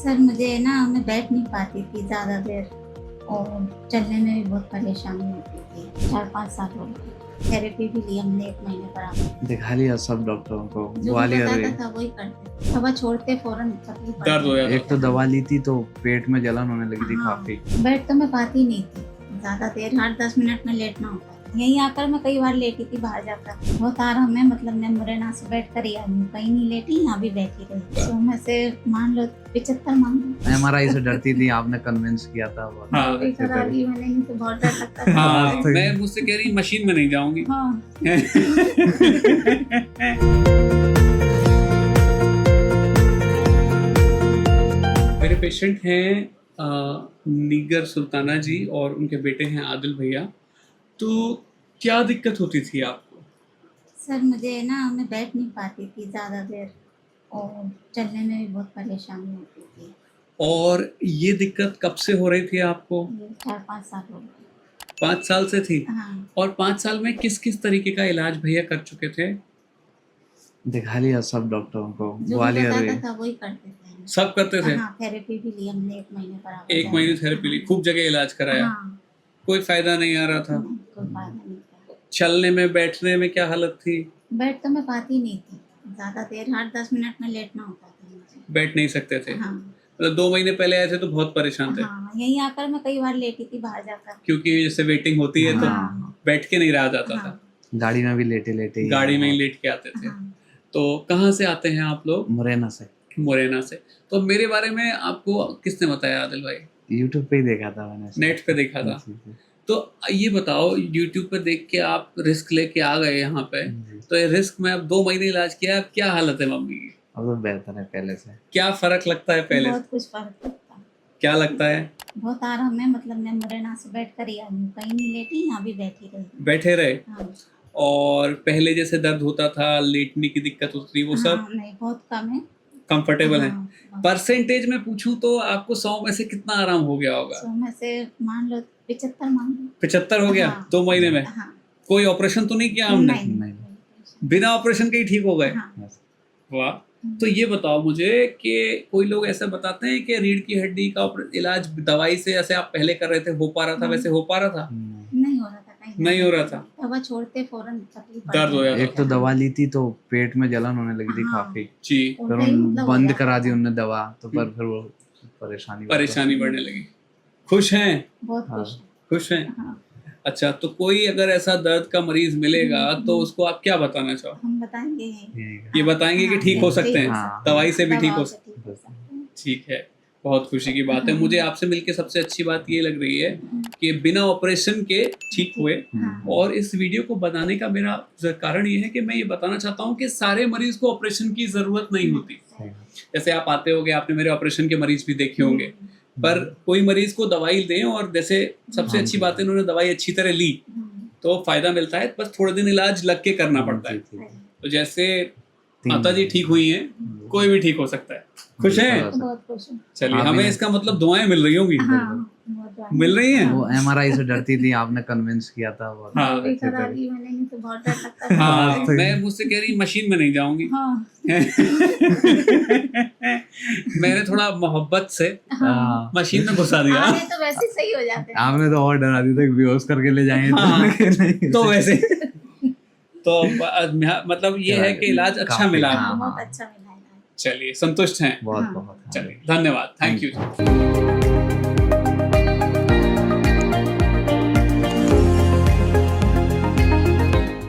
Sir मुझे ना मैं बैठ नहीं पाती थी ज़्यादा देर और चलने में भी बहुत परेशानी होती थी। 4-5 साल हो गए। थेरेपी भी ली हमने 1 महीने पर। दिखा लिया सब डॉक्टरों को, जो ग्वालियर बताता गए। था वही करते। दवा छोड़ते फौरन तकलीफ दर्द हो जाता एक तो दवा ली थी तो पेट में जलन होने लगी थी हाँ। काफी। बैठ तो मैं पाती नहीं थी ज़्यादा देर, 8-10 मिनट में लेटना होता था। यहीं आकर मैं कई बार लेटी थी बाहर जाकर। बहुत आराम है, मतलब मैं मुरैना से बैठ कर ही आई हूँ, कहीं नहीं लेटी, यहाँ भी बैठी रही। तो मैं से मान लो 75 मान लो। MRI से डरती थी, आपने कन्विंस किया था वो। हाँ। अभी करा ली मैंने, नहीं तो बहुत डर लगता था। हाँ, मैं मुझसे कह रही मशीन में नहीं जाऊंगी। हाँ। मेरे पेशेंट हैं नीगर सुल्ताना जी और उनके बेटे हैं आदिल भैया। तो क्या दिक्कत होती थी आपको? सर मुझे ना मैं बैठ नहीं पाती थी ज़्यादा देर और चलने में भी बहुत परेशानी होती थी। और ये दिक्कत कब से हो रही थी आपको? ये 4-5 साल हो गए। 5 साल से थी। हाँ। और 5 साल में किस किस तरीके का इलाज भैया कर चुके थे? दिखा लिया सब डॉक्टरों को, जो ग्वालियर बताता गए। था वही करते थे। सब करते थे? हाँ, थेरेपी भी ली हमने 1 महीने पर। 1 महीने थेरेपी ली, खूब जगह इलाज कराया, हाँ। कोई फायदा नहीं आ रहा था। नहीं, कोई फायदा नहीं था। चलने में बैठने में क्या हालत थी? बैठ तो मैं पाती नहीं थी ज़्यादा देर, 8-10 मिनट में लेटना होता था मुझे। बैठ नहीं सकते थे? हाँ। मतलब 2 महीने पहले आए थे तो बहुत परेशान थे। हाँ, यहीं आकर मैं कई बार लेटी थी बाहर जाकर। क्योंकि जैसे वेटिंग होती है तो हाँ। बैठ के नहीं रहा जाता था, हाँ। गाड़ी में भी लेटे लेटे ही गाड़ी में ही लेट के आते थे। हाँ। तो कहाँ से आते हैं आप लोग? मुरैना से। मुरैना से। तो मेरे बारे में आपको किसने बताया आदिल भाई? YouTube पे ही देखा था मैंने। नेट पे देखा था। जी, जी। तो ये बताओ, YouTube पे देख के आप रिस्क लेके आ गए यहाँ पे, जी। तो ये रिस्क में अब 2 महीने इलाज किया, अब क्या हालत है मम्मी की? अब तो बेहतर है पहले से। क्या फर्क लगता है पहले से? बहुत कुछ फर्क लगता है। क्या लगता है? बहुत आराम है, मतलब मैं मुरैना से बैठ कर ही आई हूँ, कहीं नहीं लेटी, यहाँ भी बैठी रही। बैठे रहे? हाँ। और पहले जैसे दर्द होता था, लेटने की दिक्कत होती थी, वो सब हाँ, नहीं बहुत कम है। कंफर्टेबल है? हाँ, परसेंटेज में पूछूं तो आपको 100 में से कितना आराम हो गया होगा? 100 में से मान लो 75 मान लो। 75 हो गया? हाँ। 2 महीने में? हाँ। कोई ऑपरेशन तो नहीं किया हमने? नहीं। बिना ऑपरेशन के ही ठीक हो गए? हाँ। वाह। तो ये बताओ मुझे कि कोई लोग ऐसा बताते हैं कि रीढ़ की हड्डी का इलाज दवाई से, जैसे आप पहले कर रहे थे, हो पा रहा था, वैसे हो पा रहा था? नहीं हो रहा था, कहीं नहीं हो रहा था। दवा छोड़ते फौरन तकलीफ दर्द हो जाता एक तो दवा ली थी तो पेट में जलन होने लगी थी हाँ। काफी। जी। फिर उन बंद करा दी उनने दवा, तो पर फिर वो परेशानी बढ़ने लगी। खुश हैं? बहुत हाँ। खुश हैं? हाँ। अच्छा, तो कोई अगर ऐसा दर्द का मरीज मिलेगा तो उसको आप क्या बताना चाहो? हम बताएंगे ये बताएंगे कि ठीक हो सकते हैं, हाँ। दवाई से भी ठीक हो दवा सकते से ठीक हो सकते हैं। ठीक है, बहुत खुशी की बात है। मुझे आपसे मिलके सबसे अच्छी बात ये लग रही है कि बिना ऑपरेशन के ठीक हुए। हाँ। और इस वीडियो को बनाने का मेरा कारण ये है कि मैं ये बताना चाहता हूँ कि सारे मरीज को ऑपरेशन की जरूरत नहीं होती। जैसे आप आते होंगे, आपने मेरे ऑपरेशन के मरीज भी देखे होंगे, पर कोई मरीज को दवाई दें और जैसे सबसे अच्छी बात है उन्होंने दवाई अच्छी तरह ली तो फायदा मिलता है, बस थोड़े दिन इलाज लग के करना पड़ता है। तो जैसे माता जी ठीक हुई हैं, कोई भी ठीक हो सकता है। खुश हैं? बहुत खुश हूँ। चलिए, हमें इसका मतलब दुआएं मिल रही होंगी। हाँ, बहुत दुआएं। मिल रही हैं? वो MRI से डरती थी, आपने कन्विंस किया था वो। हाँ। अभी करा ली मैंने, नहीं तो बहुत डर लगता था। हाँ, मैं मुझसे कह रही मशीन में नहीं जाऊंगी। हाँ। मैंने थोड़ा मोहब्बत से हाँ। मशीन में घुसा दिया। आने तो वैसे सही हो जाते हैं। आपने तो और डरा दी था, बेहोश करके ले जाएंगे। हाँ। तो वैसे तो मतलब ये है कि इलाज अच्छा काफी, मिला। हाँ। बहुत अच्छा मिला है। चलिए, संतुष्ट हैं? बहुत हाँ। बहुत। चलिए, धन्यवाद, थैंक यू।